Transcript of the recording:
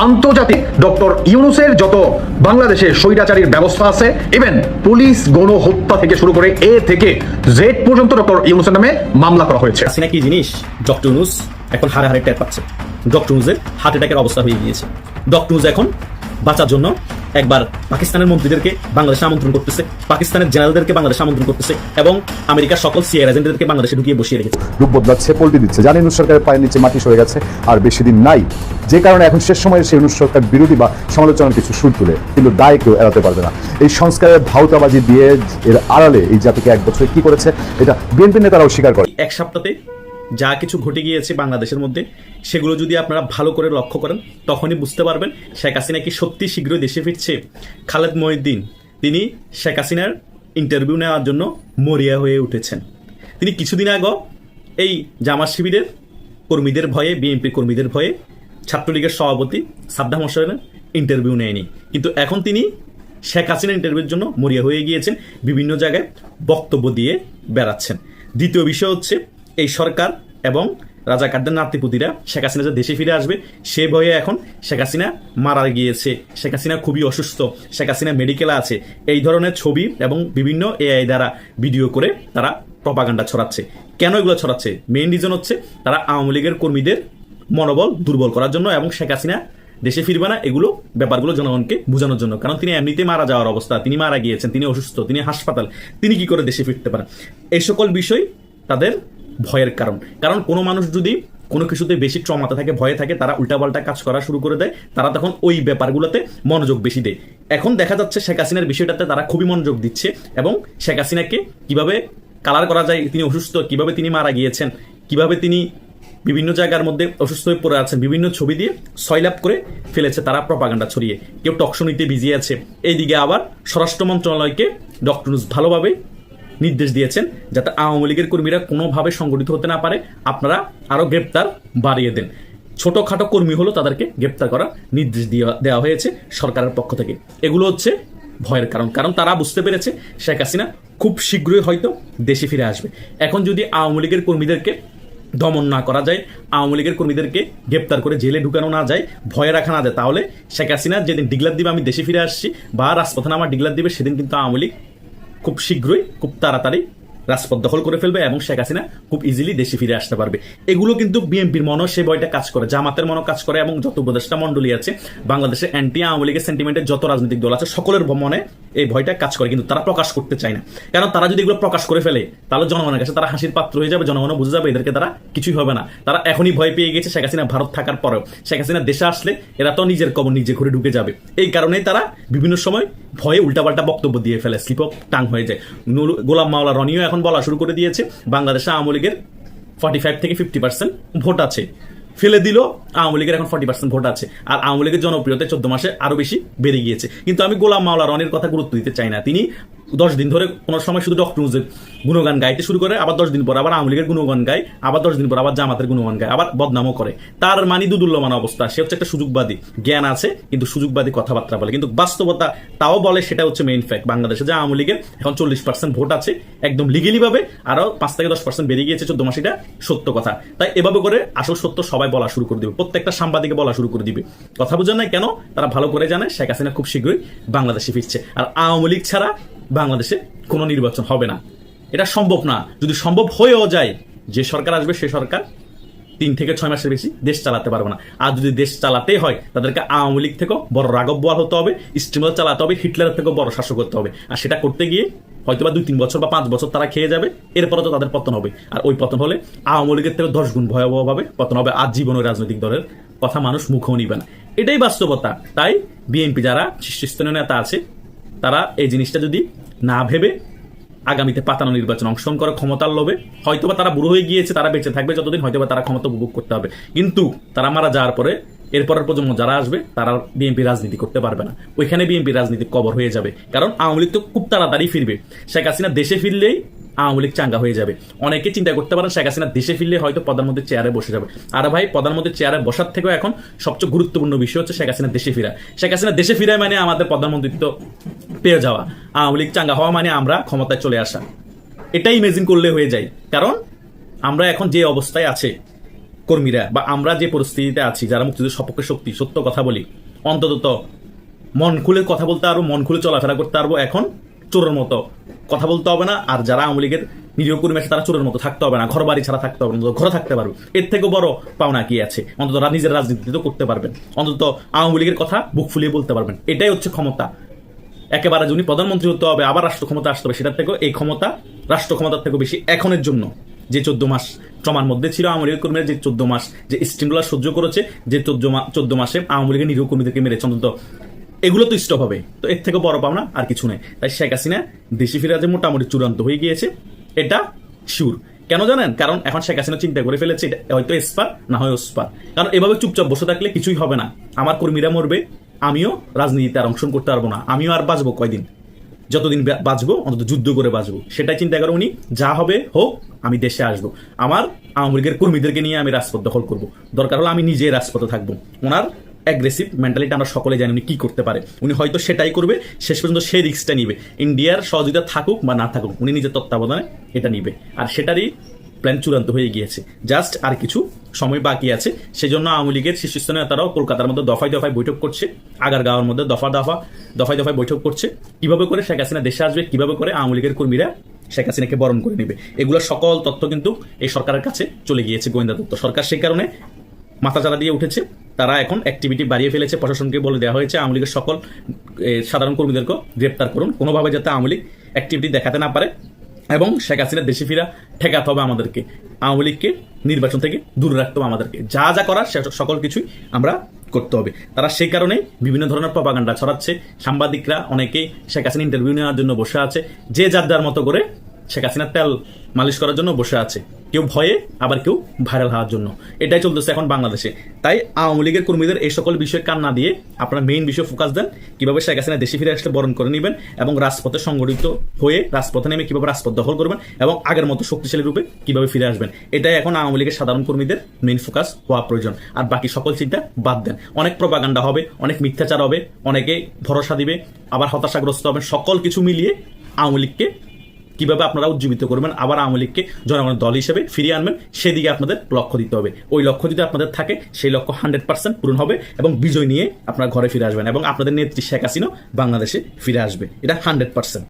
আন্তর্জাতিক ডক্টর ইউনূসের যত বাংলাদেশের স্বৈরাচারীর ব্যবস্থা আছে, ইভেন পুলিশ গণহত্যা থেকে শুরু করে এ থেকে জেড পর্যন্ত ডক্টর ইউনূসের নামে মামলা করা হয়েছে। হাসিনা কি জিনিস ডক্টর ইউনূস এখন হারে হারে টের পাচ্ছে। ডক্টর ইউনূসের হার্ট অ্যাটাকের অবস্থা হয়ে গিয়েছে। ডক্টর ইউনূস এখন বাঁচার জন্য একবার পাকিস্তানের মন্ত্রীদেরকে বাংলাদেশে আমন্ত্রণ করতেছে, পাকিস্তানের জেনারেলদেরকে বাংলাদেশে আমন্ত্রণ করতেছে এবং আমেরিকার সকল সিআইএ এজেন্টদেরকে বাংলাদেশে ঢুকিয়ে বসিয়ে রেখেছে। রূপ বদলাচ্ছে, পল্টি দিচ্ছে, জানেন ইউনূস সরকারের পায়ের নিচে মাটি সরে গেছে, আর বেশি দিন নাই, যে কারণে এখন শেষ সময়ে সেই ইউনূস সরকার বিরোধী বা সমালোচনার কিছু সুর তুলে, কিন্তু দায় কেউ এড়াতে পারবে না। এই সংস্কারের ভাউতাবাজি দিয়ে এর আড়ালে এই জাতিকে এক বছরে কি করেছে এটা বিএনপি নেতারাও স্বীকার করে। এক সপ্তাহে যা কিছু ঘটে গিয়েছে বাংলাদেশের মধ্যে, সেগুলো যদি আপনারা ভালো করে লক্ষ্য করেন তখনই বুঝতে পারবেন শেখ হাসিনা কি সত্যি শীঘ্রই দেশে ফিরছে। খালেদ মহিউদ্দিন তিনি শেখ হাসিনার ইন্টারভিউ নেওয়ার জন্য মরিয়া হয়ে উঠেছেন। তিনি কিছুদিন আগে এই জামাত শিবিরের কর্মীদের ভয়ে, বিএনপির কর্মীদের ভয়ে ছাত্রলীগের সভাপতি সাদ্দাম হোসেনের ইন্টারভিউ নেয়নি, কিন্তু এখন তিনি শেখ হাসিনার ইন্টারভিউর জন্য মরিয়া হয়ে গিয়েছেন, বিভিন্ন জায়গায় বক্তব্য দিয়ে বেড়াচ্ছেন। দ্বিতীয় বিষয় হচ্ছে এই সরকার এবং রাজাকারদের নাতিপুতিরা শেখ হাসিনা যে দেশে ফিরে আসবে সে ভয়ে এখন শেখ হাসিনা মারা গিয়েছে, শেখ হাসিনা খুবই অসুস্থ, শেখ হাসিনা মেডিকেলে আছে, এই ধরনের ছবি এবং বিভিন্ন এআই দ্বারা ভিডিও করে তারা প্রপাগান্ডা ছড়াচ্ছে। কেন এগুলো ছড়াচ্ছে? মেইন রিজন হচ্ছে তারা আওয়ামী লীগের কর্মীদের মনোবল দুর্বল করার জন্য এবং শেখ হাসিনা দেশে ফিরবে না এগুলো ব্যাপারগুলো জনগণকে বোঝানোর জন্য। কারণ তিনি এমনিতে মারা যাওয়ার অবস্থা, তিনি মারা গিয়েছেন, তিনি অসুস্থ, তিনি হাসপাতাল, তিনি কি করে দেশে ফিরতে পারেন? এই সকল বিষয় তাদের ভয়ের কারণ কোনো মানুষ যদি কোনো কিছুতে বেশি ট্রমাতে থাকে, ভয়ে থাকে, তারা উল্টাপাল্টা কাজ করা শুরু করে দেয়, তারা তখন ওই ব্যাপারগুলোতে মনোযোগ বেশি দেয়। এখন দেখা যাচ্ছে শেখ হাসিনার বিষয়টাতে তারা খুবই মনোযোগ দিচ্ছে এবং শেখ হাসিনাকে কিভাবে কালার করা যায়, তিনি অসুস্থ, কিভাবে তিনি মারা গিয়েছেন, কিভাবে তিনি বিভিন্ন জায়গার মধ্যে অসুস্থ হয়ে পড়ে আছেন, বিভিন্ন ছবি দিয়ে সয়লাভ করে ফেলেছে তারা প্রপাগান্ডা ছড়িয়ে। কেউ টকশো নিতে আছে। এইদিকে আবার স্বরাষ্ট্র মন্ত্রণালয়কে ডক্টর ইউনূস ভালোভাবে নির্দেশ দিয়েছেন যাতে আওয়ামী লীগের কর্মীরা কোনোভাবে সংগঠিত হতে না পারে, আপনারা আরও গ্রেপ্তার বাড়িয়ে দেন। ছোটোখাটো কর্মী হলো তাদেরকে গ্রেপ্তার করার নির্দেশ দেওয়া হয়েছে সরকারের পক্ষ থেকে। এগুলো হচ্ছে ভয়ের কারণ তারা বুঝতে পেরেছে শেখ হাসিনা খুব শীঘ্রই হয়তো দেশে ফিরে আসবে। এখন যদি আওয়ামী লীগের কর্মীদেরকে দমন না করা যায়, আওয়ামী লীগের কর্মীদেরকে গ্রেপ্তার করে জেলে ঢুকানো না যায়, ভয়ে রাখা না যায়, তাহলে শেখ হাসিনা যেদিন ডিক্লার দিবে আমি দেশে ফিরে আসছি বা রাজপথে আমার ডিক্লার দিবে, সেদিন কিন্তু আওয়ামী লীগ খুব শীঘ্রই, খুব তাড়াতাড়ি রাজপথ দখল করে ফেলবে এবং শেখ হাসিনা খুব ইজিলি দেশে ফিরে আসতে পারবে। এগুলো কিন্তু বিএনপির মনও সে ভয়টা কাজ করে, জামাতের মনও কাজ করে এবং যত উপদেষ্টা মণ্ডলী আছে বাংলাদেশে অ্যান্টি আওয়ামী লীগের সেন্টিমেন্টের যত রাজনৈতিক দল আছে সকলের মনে এই ভয়টা কাজ করে, কিন্তু তারা প্রকাশ করতে চায় না। কারণ তারা যদি এগুলো প্রকাশ করে ফেলে তাহলে জনগণের কাছে তারা হাসির পাত্র হয়ে যাবে, জনগণও বুঝে যাবে এদেরকে তারা কিছুই হবে না। তারা এখনই ভয় পেয়ে গেছে শেখ হাসিনা ভারত থাকার পরেও। শেখ হাসিনা দেশে আসলে এরা তো নিজের কবর নিজে ঘুরে ঢুকে যাবে। এই কারণেই তারা বিভিন্ন সময় ভয়ে উল্টাপাল্টা বক্তব্য দিয়ে ফেলে, স্লিপ অফ টাং হয়ে যায়। গোলাম মাওলা রনিও এখন বলা শুরু করে দিয়েছে বাংলাদেশে আওয়ামী লীগের 45 থেকে 50% ভোট আছে, ফেলে দিল আওয়ামী লীগের এখন 40% ভোট আছে, আর আওয়ামী লীগের জনপ্রিয়তা 14 মাসে আরো বেশি বেড়ে গিয়েছে। কিন্তু আমি গোলাম মাওলা রনির কথা গুরুত্ব দিতে চাই না। তিনি 10 দিন ধরে কোনো সময় শুধু ডক্টর ইউনূসের গুণগান গাইতে শুরু করে, আবার 10 দিন পর আবার আওয়ামী লীগের গুণগান গায়, আবার 10 দিন পর আবার জামাতের গুণগান গায়, আবার বদনামও করে। তার মানে দুদুল্যমান অবস্থা। সে হচ্ছে একটা সুযোগবাদী, জ্ঞান আছে কিন্তু সুযোগবাদী কথাবার্তা বলে, কিন্তু বাস্তবতা তাও বলে, সেটা হচ্ছে মেইন ফ্যাক্ট। বাংলাদেশে যে আওয়ামী লীগের এখন 40% ভোট আছে একদম লিগেলি ভাবে, আরো 5 থেকে 10% বেড়ে গিয়েছে 14 মাসে, এটা সত্য কথা। তাই এভাবে করে আসল সত্য সবাই বলা শুরু করে দিবে, প্রত্যেকটা সাংবাদিকে বলা শুরু করে দিবে। কথা বুঝেন নাই কেন? তারা ভালো করে জানে শেখ হাসিনা খুব শীঘ্রই বাংলাদেশে ফিরছে, আর আওয়ামী লীগ ছাড়া বাংলাদেশে কোনো নির্বাচন হবে না। এটা সম্ভব না। যদি সম্ভব হয়েও যায়, যে সরকার আসবে সে সরকার 3 থেকে 6 মাসের বেশি দেশ চালাতে পারবে না। আর যদি দেশ চালাতে হয় তাদেরকে আওয়ামী লীগ থেকেও বড় রাঘব বোয়াল হতে হবে, স্টিমার চালাতে হবে, হিটলারের থেকেও বড় শাসক করতে হবে। আর সেটা করতে গিয়ে হয়তোবা 2-3 বছর বা 5 বছর তারা খেয়ে যাবে, এরপরে তো তাদের পতন হবে। আর ওই পতন হলে আওয়ামী লীগের থেকে 10 গুণ ভয়াবহভাবে পতন হবে, আর জীবনের রাজনৈতিক দলের কথা মানুষ মুখেও নিবে না। এটাই বাস্তবতা। তাই বিএনপি যারা শীর্ষস্থানীয় নেতা আছে তারা এই জিনিসটা যদি না ভেবে আগামীতে পাতানো নির্বাচন অংশগ্রহণ করে ক্ষমতার লোভে, হয়তোবা তারা বুড়ো হয়ে গিয়েছে, তারা বেঁচে থাকবে যতদিন, হয়তোবা তারা ক্ষমতা উপভোগ করতে হবে, কিন্তু তারা মারা যাওয়ার পরে এরপরের প্রজন্ম যারা আসবে তারা বিএনপি রাজনীতি করতে পারবে না। ওইখানে বিএনপি রাজনীতি কবর হয়ে যাবে। কারণ আওয়ামী লীগ তো খুব তাড়াতাড়ি ফিরবে। শেখ হাসিনা দেশে ফিরলেই আওয়ামী লীগ চাঙ্গা হয়ে যাবে। অনেকে চিন্তা করতে পারেন শেখ হাসিনা দেশে ফিরলে হয়তো প্রধানমন্ত্রীর চেয়ারে বসে যাবে। আর ভাই, প্রধানমন্ত্রীর চেয়ারে বসার থেকেও এখন সবচেয়ে গুরুত্বপূর্ণ বিষয় হচ্ছে শেখ হাসিনা দেশে ফিরা। শেখ হাসিনা দেশে ফিরায় মানে আমাদের প্রধানমন্ত্রিত্ব পেয়ে যাওয়া, আওয়ামী লীগ চাঙ্গা হওয়া মানে আমরা ক্ষমতায় চলে আসা। এটাই ইমেজিন করলে হয়ে যায়। কারণ আমরা এখন যে অবস্থায় আছে কর্মীরা বা আমরা যে পরিস্থিতিতে আছি, যারা মুক্তিযুদ্ধের সপক্ষে শক্তি, সত্য কথা বলি, অন্তত মন খুলে কথা বলতে পারবো, মন খুলে চলাফেরা করতে পারবো, এখন চোরের মতো কথা বলতে হবে না। আর যারা আওয়ামী লীগের নিরীহ কর্মী আছে তারা চোরের মতো থাকতে হবে না, ঘর বাড়ি ছাড়া থাকতে হবে না, ঘরে থাকতে পারবে। এর থেকেও বড় পাওনা কি আছে? অন্তত নিজের রাজনীতি তো করতে পারবেন, অন্তত আওয়ামী লীগের কথা বুক ফুলিয়ে বলতে পারবেন। এটাই হচ্ছে ক্ষমতা। একেবারে যদি প্রধানমন্ত্রী হতে হবে, আবার রাষ্ট্র ক্ষমতা আসতে হবে, সেটার থেকেও এই ক্ষমতা রাষ্ট্র ক্ষমতার থেকেও বেশি এখনের জন্য। যে 14 মাস ট্রমার মধ্যে ছিল আওয়ামী লীগের কর্মীরা, যে 14 মাস যে স্টিমুলার সহ্য করেছে, যে 14 মাসে আওয়ামী লীগের নিরীহ কর্মীদেরকে মেরেছে, অন্তত এগুলো তো স্টপ হবে। তো এর থেকে বড় পাওনা আর কিছু নেই। তাই শেখ হাসিনা দেশে ফিরে যে মোটামুটি চূড়ান্ত হয়ে গিয়েছে, এটা শিওর। কেন জানেন? কারণ এখন শেখ হাসিনা চিন্তা করে ফেলেছে এটা হয়তো এসপার, না হয় ওসপার। কারণ এভাবে চুপচাপ বসে থাকলে কিছুই হবে না। আমার কর্মীরা মরবে, আমিও রাজনীতিতে আর অংশগ্রহণ করতে পারবো না। আমিও আর বাঁচবো কয়দিন? যতদিন বাঁচবো অন্তত যুদ্ধ করে বাঁচবো, সেটাই চিন্তা করে উনি। যা হবে হোক, আমি দেশে আসবো, আমার আওয়ামী লীগের কর্মীদেরকে নিয়ে আমি রাজপথ দখল করবো, দরকার হলে আমি নিজে রাজপথে থাকবো। ওনার অ্যাগ্রেসিভ মেন্টালিটি আমরা সকলে জানি উনি কি করতে পারে। উনি হয়তো সেটাই করবে, শেষ পর্যন্ত সেই রিস্কটা নিবে। ইন্ডিয়ার সহযোগিতা থাকুক বা না থাকুক, উনি নিজের তত্ত্বাবধানে এটা নিবে। আর সেটারই প্ল্যান চূড়ান্ত হয়ে গিয়েছে। জাস্ট আর কিছু সময় বাকি আছে। সেজন্য আওয়ামী লীগের শীর্ষস্থানীয় নেতারাও কলকাতার মধ্যে দফায় দফায় বৈঠক করছে, আগারগাঁওয়ের মধ্যে দফায় দফায় বৈঠক করছে, কিভাবে করে শেখ হাসিনা দেশে আসবে, কিভাবে করে আওয়ামী লীগের কর্মীরা শেখ হাসিনাকে বরণ করে নেবে। এগুলোর সকল তথ্য কিন্তু এই সরকারের কাছে চলে গিয়েছে, গোয়েন্দা তথ্য। সরকার সেই কারণে মাথা চালা দিয়ে উঠেছে। তারা এখন অ্যাক্টিভিটি বাড়িয়ে ফেলেছে। প্রশাসনকে বলে দেওয়া হয়েছে আওয়ামী লীগের সকল সাধারণ কর্মীদেরকে গ্রেপ্তার করুন, কোনোভাবে যাতে আওয়ামী লীগ অ্যাক্টিভিটি দেখাতে না পারে। এবং শেখ হাসিনা দেশে ফিরা ঠেকাতে হবে আমাদেরকে, আওয়ামী লীগকে নির্বাচন থেকে দূরে রাখতে হবে আমাদেরকে। যা যা করার সকল কিছুই আমরা করতে হবে। তারা সেই কারণেই বিভিন্ন ধরনের প্রপাগান্ডা ছড়াচ্ছে। সাংবাদিকরা অনেকেই শেখ হাসিনা ইন্টারভিউ নেওয়ার জন্য বসে আছে, যে যার মতো করে শেখ হাসিনার তেল মালিশ করার জন্য বসে আছে, কেউ ভয়ে, আবার কেউ ভাইরাল হওয়ার জন্য। এটাই চলতেছে এখন বাংলাদেশে। তাই আওয়ামী লীগের কর্মীদের এই সকল বিষয়ে কান না দিয়ে আপনারা মেইন বিষয়ে ফোকাস দেন, কিভাবে শেখ হাসিনা দেশে ফিরে আসলে বরণ করে নেবেন এবং রাজপথে সংগঠিত হয়ে রাজপথে নেমে কিভাবে রাজপথ দখল করবেন এবং আগের মতো শক্তিশালী রূপে কিভাবে ফিরে আসবেন। এটাই এখন আওয়ামী লীগের সাধারণ কর্মীদের মেইন ফোকাস হওয়া প্রয়োজন। আর বাকি সকল চিন্তা বাদ দেন। অনেক প্রপাগান্ডা হবে, অনেক মিথ্যাচার হবে, অনেকে ভরসা দিবে, আবার হতাশাগ্রস্ত হবেন। সকল কিছু মিলিয়ে আওয়ামী লীগকে কিভাবে আপনারা উজ্জীবিত করবেন, আবার আওয়ামী লীগকে জনগণের দল হিসেবে ফিরিয়ে আনবেন, সেদিকে আপনাদের লক্ষ্য দিতে হবে। ওই লক্ষ্য যদি আপনাদের থাকে, সেই লক্ষ্য 100% পূরণ হবে এবং বিজয় নিয়ে আপনারা ঘরে ফিরে আসবেন এবং আপনাদের নেত্রী শেখ হাসিনা বাংলাদেশে ফিরে আসবে। এটা 100%।